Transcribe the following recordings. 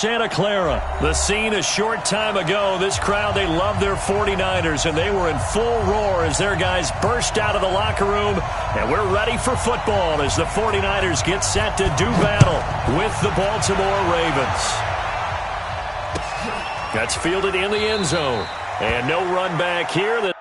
Santa Clara. The scene a short time ago. This crowd, they love their 49ers, and they were in full roar as their guys burst out of the locker room. And we're ready for football as the 49ers get set to do battle with the Baltimore Ravens. That's fielded in the end zone. And no run back here.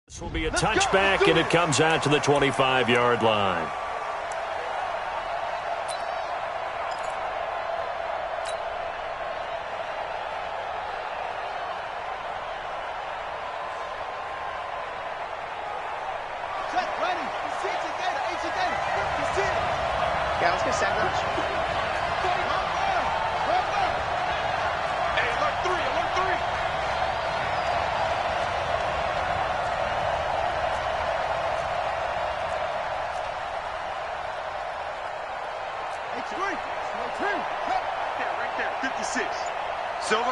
This will be a touchback, and it comes out to the 25-yard line. Yeah, let's get sandwich. Right there, 56. Silver.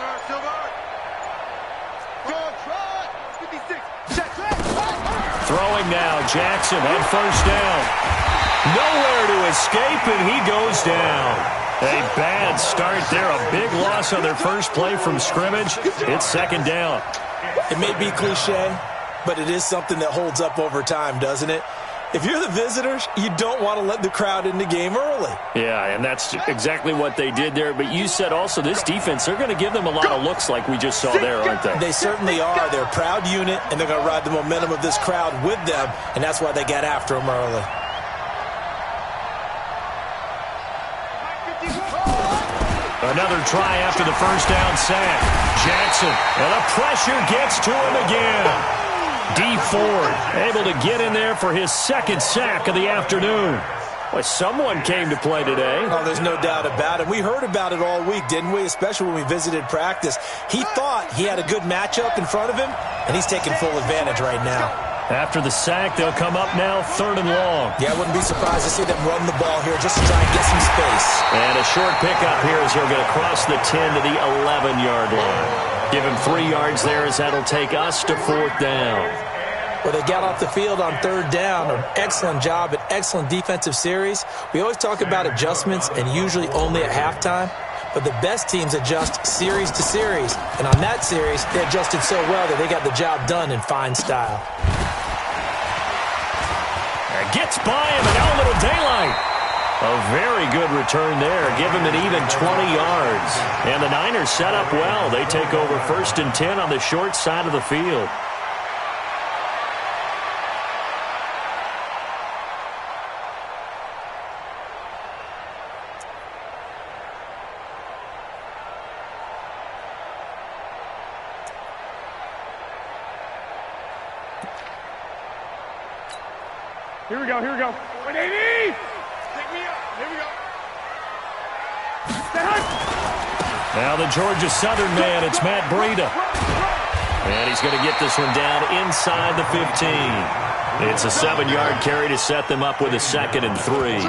56. Throwing now, Jackson on first down. Nowhere to escape, and he goes down. A bad start there, a big loss on their first play from scrimmage. It's second down. It may be cliche, but it is something that holds up over time, doesn't it? If you're the visitors, you don't want to let the crowd in the game early. Yeah, and that's exactly what they did there. But you said also this defense, they're going to give them a lot of looks like we just saw there, aren't they? They certainly are. They're a proud unit, and they're going to ride the momentum of this crowd with them, and that's why they got after them early. Another try after the first down sack. Jackson, and the pressure gets to him again. D. Ford able to get in there for his second sack of the afternoon. Well, someone came to play today. Oh, there's no doubt about it. We heard about it all week, didn't we? Especially when we visited practice. He thought he had a good matchup in front of him, and he's taking full advantage right now. After the sack, they'll come up now 3rd and long. Yeah, I wouldn't be surprised to see them run the ball here just to try and get some space. And a short pickup here as he'll get across the 10 to the 11-yard line. Give him 3 yards there as that'll take us to 4th down. Well, they got off the field on 3rd down. An excellent job, an excellent defensive series. We always talk about adjustments and usually only at halftime. But the best teams adjust series to series. And on that series, they adjusted so well that they got the job done in fine style. Gets by him, and now a little daylight. A very good return there. Give him an even 20 yards. And the Niners set up well. They take over 1st and 10 on the short side of the field. Here we go. 180! Take me up. Here we go. Now the Georgia Southern man, it's Matt Breida. And he's going to get this one down inside the 15. It's a 7-yard carry to set them up with a 2nd and 3.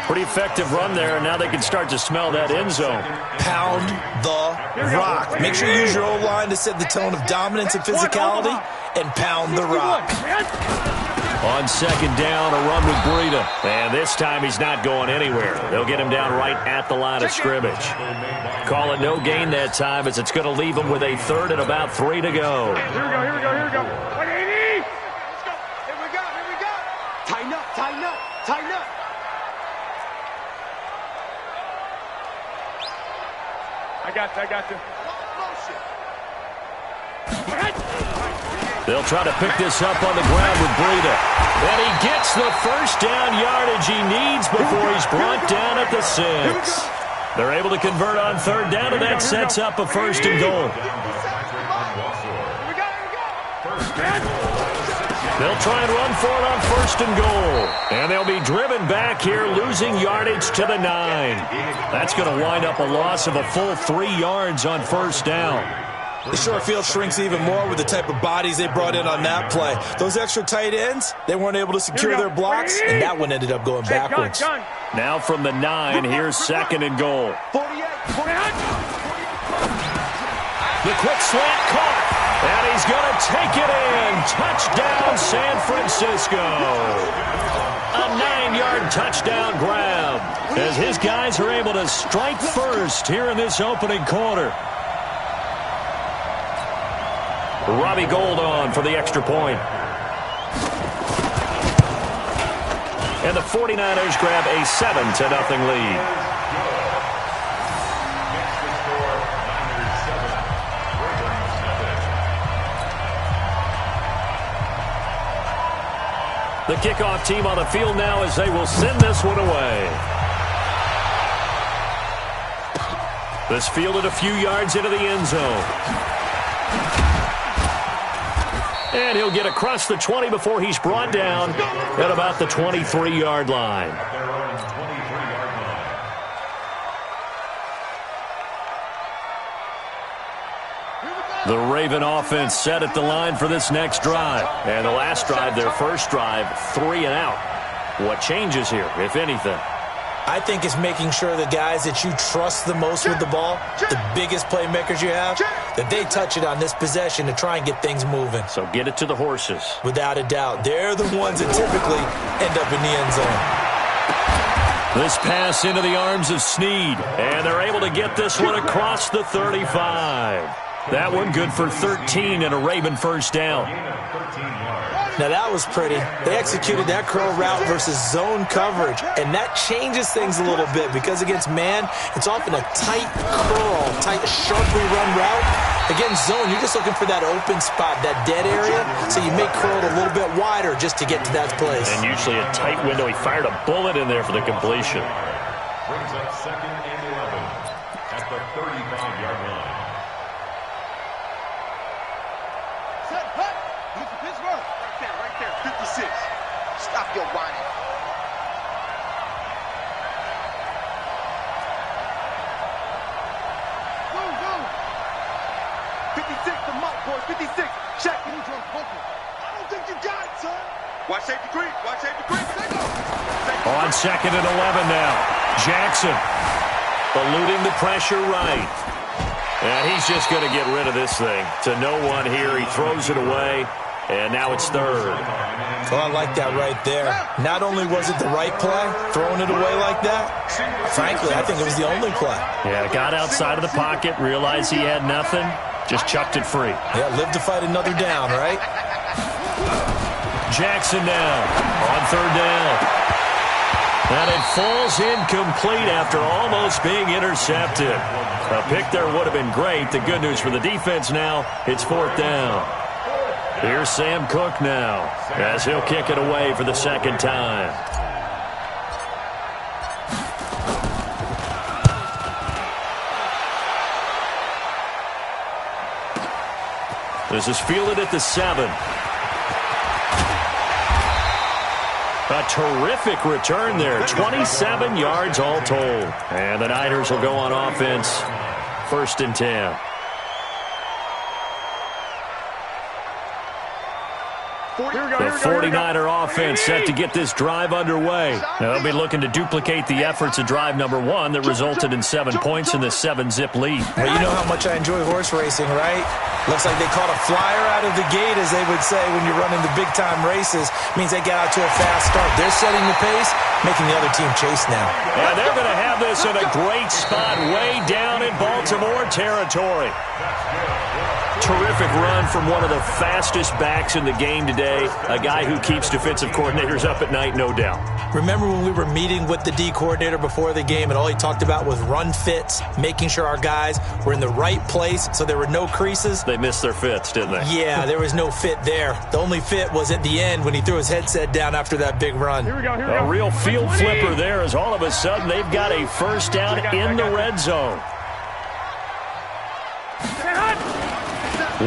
Pretty effective run there, and now they can start to smell that end zone. Pound the rock. Make sure you use your O-line to set the tone of dominance and physicality, and pound the rock. On second down, a run with Breida. And this time he's not going anywhere. They'll get him down right at the line of scrimmage. Call it no gain that time as it's going to leave him with a third and about 3 to go. Here we go, here we go, here we go. 180! Let's go. Here we go, here we go. Tighten up, tighten up, tighten up. I got you. They'll try to pick this up on the ground with Breida. And he gets the first down yardage he needs before he's brought down at the 6. They're able to convert on third down, and that sets up a first and goal. They'll try and run for it on first and goal. And they'll be driven back here, losing yardage to the 9. That's going to wind up a loss of a full 3 yards on first down. The short field shrinks even more with the type of bodies they brought in on that play. Those extra tight ends, they weren't able to secure their blocks, and that one ended up going backwards. Now from the 9, here's second and goal. 48. The quick slant caught, and he's going to take it in. Touchdown, San Francisco. A 9-yard touchdown grab as his guys are able to strike first here in this opening quarter. Robbie Gould on for the extra point. And the 49ers grab a 7-0 lead. The kickoff team on the field now as they will send this one away. This fielded a few yards into the end zone. And he'll get across the 20 before he's brought down at about the 23-yard line. The Raven offense set at the line for this next drive. And the last drive, their first drive, 3 and out. What changes here, if anything? I think it's making sure the guys that you trust the most with the ball, the biggest playmakers you have, that they touch it on this possession to try and get things moving. So get it to the horses. Without a doubt. They're the ones that typically end up in the end zone. This pass into the arms of Snead. And they're able to get this one across the 35. That one good for 13 and a Raven first down. Now that was pretty. They executed that curl route versus zone coverage, and that changes things a little bit because against man, it's often a tight curl, tight, sharply run route. Against zone, you're just looking for that open spot, that dead area, so you make curl a little bit wider just to get to that place. And usually a tight window. He fired a bullet in there for the completion. Brings up second and 11 at the 35-yard line. Stop your whining. Go, go. 56, the mark, boys. 56. Check. I don't think you got it, son. Watch safety creep. Watch safety creep. Take off. On second and 11 now. Jackson eluding the pressure right. And he's just going to get rid of this thing. To no one here. He throws it away. And now it's third. Well, I like that right there. Not only was it the right play, throwing it away like that, frankly, I think it was the only play. Yeah, got outside of the pocket, realized he had nothing, just chucked it free. Yeah, live to fight another down, right? Jackson now on third down. And it falls incomplete after almost being intercepted. A pick there would have been great. The good news for the defense now, it's fourth down. Here's Sam Cook now as he'll kick it away for the second time. This is fielded at the 7. A terrific return there. 27 yards all told. And the Niners will go on offense. First and 10. The 49er offense set to get this drive underway. Now, they'll be looking to duplicate the efforts of drive number 1 that resulted in 7 points in the 7-zip lead. Well, you know how much I enjoy horse racing, right? Looks like they caught a flyer out of the gate, as they would say when you're running the big-time races. Means they get out to a fast start. They're setting the pace, making the other team chase now. And they're going to have this in a great spot way down in Baltimore territory. Terrific run from one of the fastest backs in the game today. A guy who keeps defensive coordinators up at night, no doubt. Remember when we were meeting with the D coordinator before the game and all he talked about was run fits, making sure our guys were in the right place so there were no creases? They missed their fits, didn't they? Yeah, there was no fit there. The only fit was at the end when he threw his headset down after that big run. Here we go. A real field flipper there as all of a sudden they've got a first down in the red zone.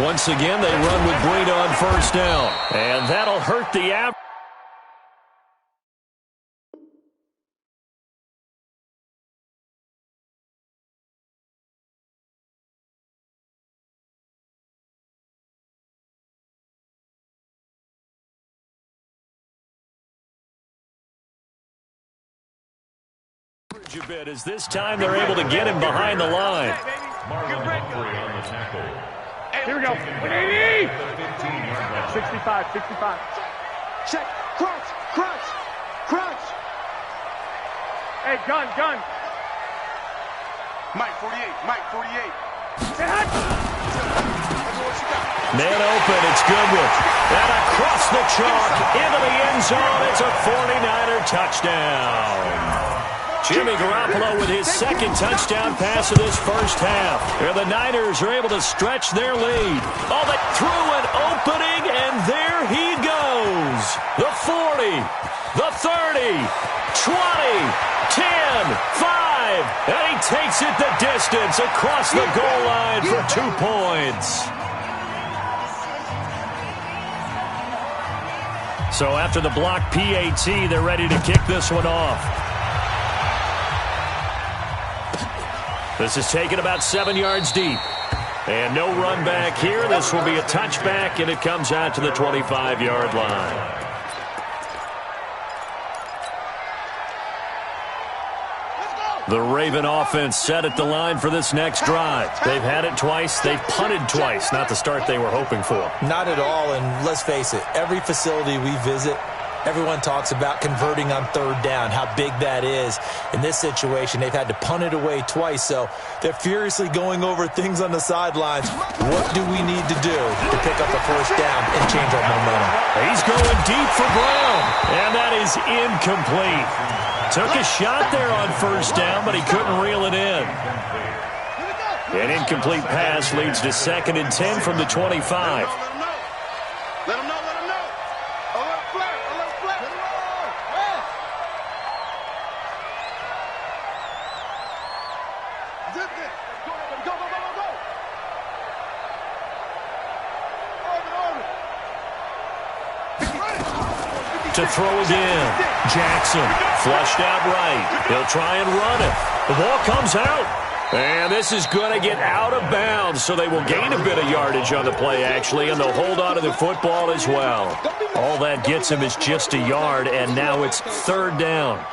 Once again, they run with Breida on first down. And that'll hurt the average. A bit as this time they're able to get him behind the line. Marlon Humphrey on the tackle. Here we go. 180. 65, 65. Check. Crunch. Crunch. Crunch. Hey, gun. Mike 48. Mike 48. Man open, it's Goodwin. And across the chalk, into the end zone, it's a 49er touchdown. Jimmy Garoppolo with his second touchdown pass of this first half. And the Niners are able to stretch their lead. Oh, they threw an opening, and there he goes. The 40, the 30, 20, 10, 5, and he takes it the distance across the goal line for 2 points. So after the block PAT, they're ready to kick this one off. This is taken about 7 yards deep. And no run back here. This will be a touchback, and it comes out to the 25-yard line. The Raven offense set at the line for this next drive. They've had it twice. They've punted twice. Not the start they were hoping for. Not at all, and let's face it, every facility we visit, everyone talks about converting on third down, how big that is. In this situation, they've had to punt it away twice, so they're furiously going over things on the sidelines. What do we need to do to pick up a first down and change our momentum? He's going deep for Brown, and that is incomplete. Took a shot there on first down, but he couldn't reel it in. An incomplete pass leads to 2nd and 10 from the 25. Let him know. A little flare. Go. To throw again. Jackson flushed out right. He'll try and run it. The ball comes out. And this is going to get out of bounds, so they will gain a bit of yardage on the play, actually, and they'll hold on to the football as well. All that gets him is just a yard, and now it's 3rd down.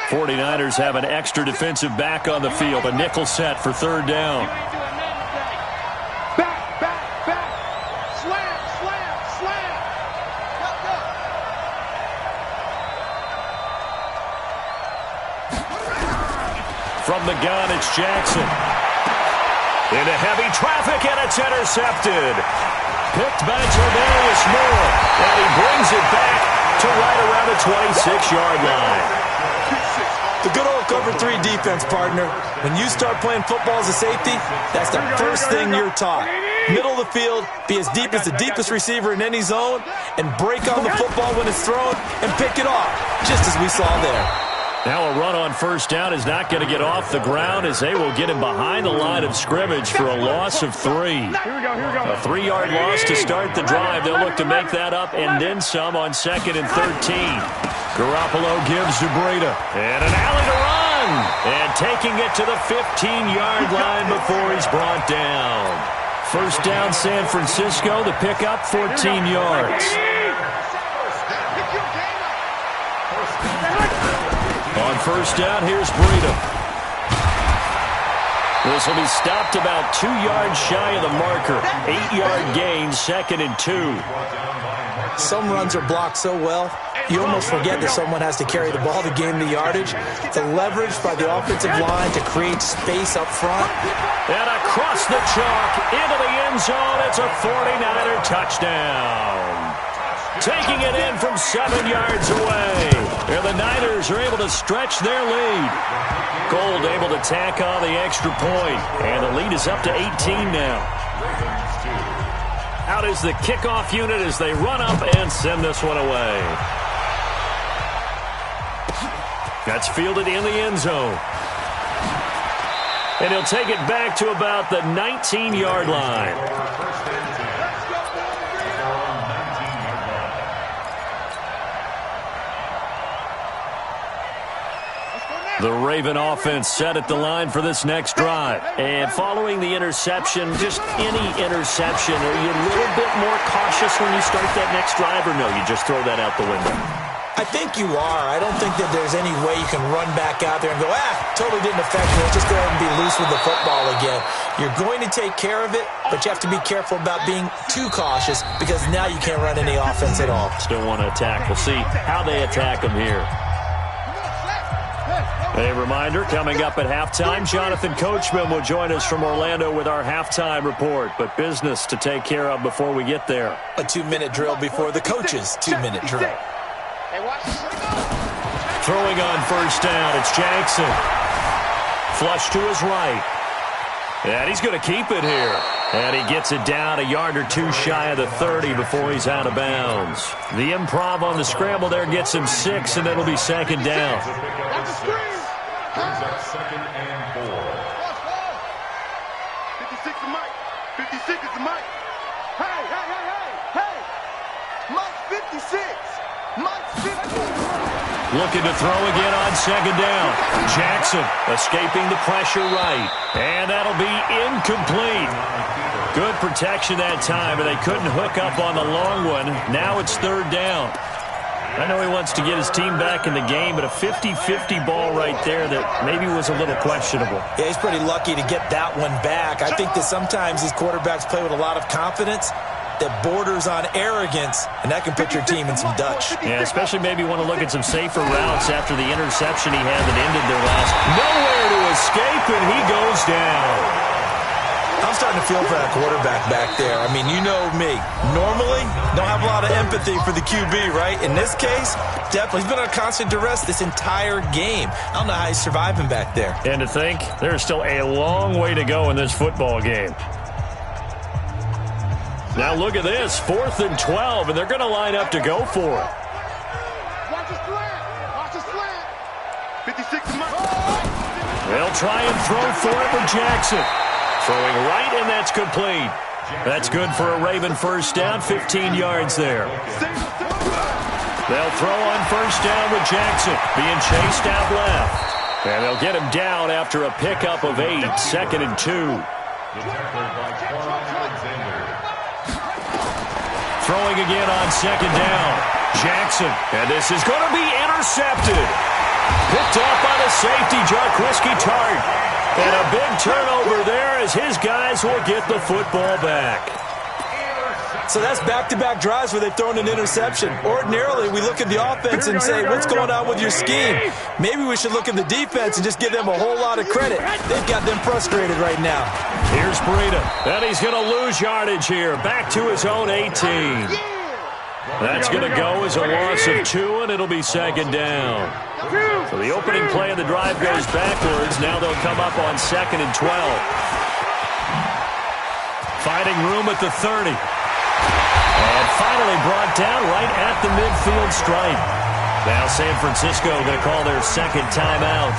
49ers have an extra defensive back on the field, a nickel set for 3rd down. Back. Slam. From the gun, it's Jackson. Into heavy traffic, and it's intercepted. Picked by Tavarius Moore, and he brings it back to right around the 26-yard line. The good old cover 3 defense, partner. When you start playing football as a safety, that's the first thing you're taught. Middle of the field, be as deep as the deepest receiver in any zone, and break on the football when it's thrown and pick it off, just as we saw there. Now a run on first down is not going to get off the ground as they will get him behind the line of scrimmage for a loss of 3. Here we go. A 3-yard loss to start the drive. They'll look to make that up and then some on 2nd and 13. Garoppolo gives to Breida. And an alley to run. And taking it to the 15-yard line before he's brought down. First down, San Francisco. The pickup, 14 yards. On first down, here's Breida. This will be stopped about 2 yards shy of the marker. 8-yard gain, 2nd and 2. Some runs are blocked so well, you almost forget that someone has to carry the ball to gain the yardage. The leverage by the offensive line to create space up front. And across the chalk, into the end zone, it's a 49er touchdown. Taking it in from 7 yards away. And the Niners are able to stretch their lead. Gold able to tack on the extra point. And the lead is up to 18 now. Out is the kickoff unit as they run up and send this one away. That's fielded in the end zone. And he'll take it back to about the 19-yard line. The Raven offense set at the line for this next drive. And following the interception, just any interception, are you a little bit more cautious when you start that next drive, or no, you just throw that out the window? I think you are. I don't think that there's any way you can run back out there and go, totally didn't affect me. Let's just go ahead and be loose with the football again. You're going to take care of it, but you have to be careful about being too cautious because now you can't run any offense at all. Still want to attack. We'll see how they attack them here. A reminder, coming up at halftime, Jonathan Coachman will join us from Orlando with our halftime report, but business to take care of before we get there. A 2-minute drill before the coach's 2-minute drill. Throwing on first down, it's Jackson. Flush to his right. And he's going to keep it here. And he gets it down a yard or two shy of the 30 before he's out of bounds. The improv on the scramble there gets him 6, and it'll be 2nd down. Brings up 2nd and 4. 56 is Mike. 56 is Mike. Hey. Mike's 56. Mike's 50. Looking to throw again on 2nd down. Jackson escaping the pressure right. And that'll be incomplete. Good protection that time, but they couldn't hook up on the long one. Now it's 3rd down. I know he wants to get his team back in the game, but a 50-50 ball right there that maybe was a little questionable. Yeah, he's pretty lucky to get that one back. I think that sometimes these quarterbacks play with a lot of confidence that borders on arrogance, and that can put your team in some Dutch. Yeah, especially maybe want to look at some safer routes after the interception he had that ended their last. Nowhere to escape, and he goes down. I'm starting to feel for that quarterback back there. I mean, you know me. Normally, don't have a lot of empathy for the QB, right? In this case, definitely. He's been on constant duress this entire game. I don't know how he's surviving back there. And to think, there's still a long way to go in this football game. Now look at this, 4th and 12, and they're going to line up to go for it. Watch the slant. Watch the slant. 56 is Mike. They'll try and throw for it with Jackson. Throwing right, and that's complete. That's good for a Raven first down, 15 yards there. They'll throw on first down with Jackson, being chased out left. And they'll get him down after a pickup of 8, 2nd and 2. Throwing again on 2nd down. Jackson, and this is going to be intercepted. Picked off by the safety, Jarquiski Tart. And a big turnover there as his guys will get the football back. So that's back-to-back drives where they've thrown an interception. Ordinarily, we look at the offense and say, what's going on with your scheme? Maybe we should look at the defense and just give them a whole lot of credit. They've got them frustrated right now. Here's Breida. And he's going to lose yardage here. Back to his own 18. That's going to go as a loss of 2, and it'll be 2nd down. So the opening play of the drive goes backwards. Now they'll come up on 2nd and 12. Finding room at the 30. And finally brought down right at the midfield stripe. Now San Francisco going to call their 2nd timeout,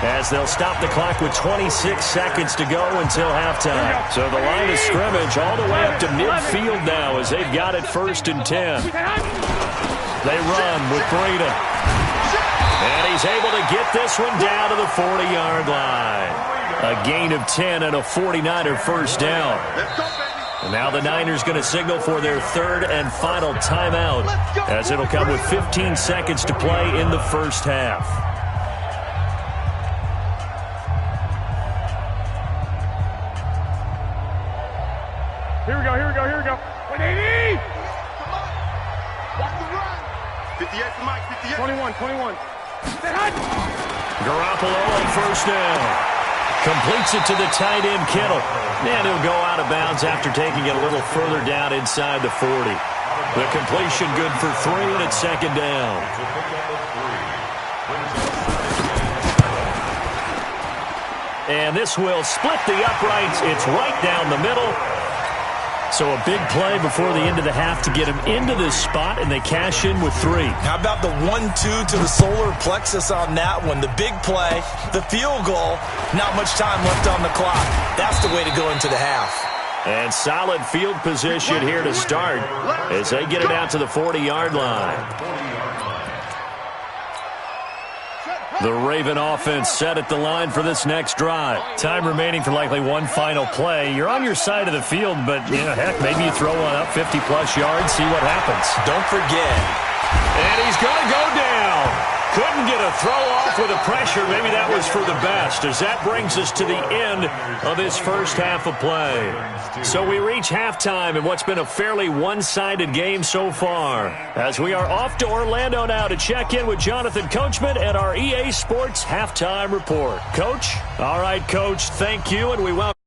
as they'll stop the clock with 26 seconds to go until halftime. So the line of scrimmage all the way up to midfield now as they've got it 1st and 10. They run with Breida. And he's able to get this one down to the 40-yard line. A gain of 10 and a 49er first down. And now the Niners going to signal for their 3rd and final timeout, as it'll come with 15 seconds to play in the first half. Here we go, here we go, here we go. 180! Watch the run. 58 for Mike, 58. 21. Stay hot! Garoppolo on first down. Completes it to the tight end, Kittle. And he'll go out of bounds after taking it a little further down inside the 40. The completion good for 3, and it's second down. And this will split the uprights. It's right down the middle. So a big play before the end of the half to get him into this spot, and they cash in with 3. How about the 1-2 to the solar plexus on that one? The big play, the field goal, not much time left on the clock. That's the way to go into the half. And solid field position here to start as they get it out to the 40-yard line. The Raven offense set at the line for this next drive. Time remaining for likely one final play. You're on your side of the field, but, heck, maybe you throw one up 50-plus yards, see what happens. Don't forget. And he's going to go down. Couldn't get a throw off with the pressure. Maybe that was for the best, as that brings us to the end of this first half of play. So we reach halftime in what's been a fairly one-sided game so far, as we are off to Orlando now to check in with Jonathan Coachman at our EA Sports Halftime Report. Coach? All right, Coach, thank you, and we welcome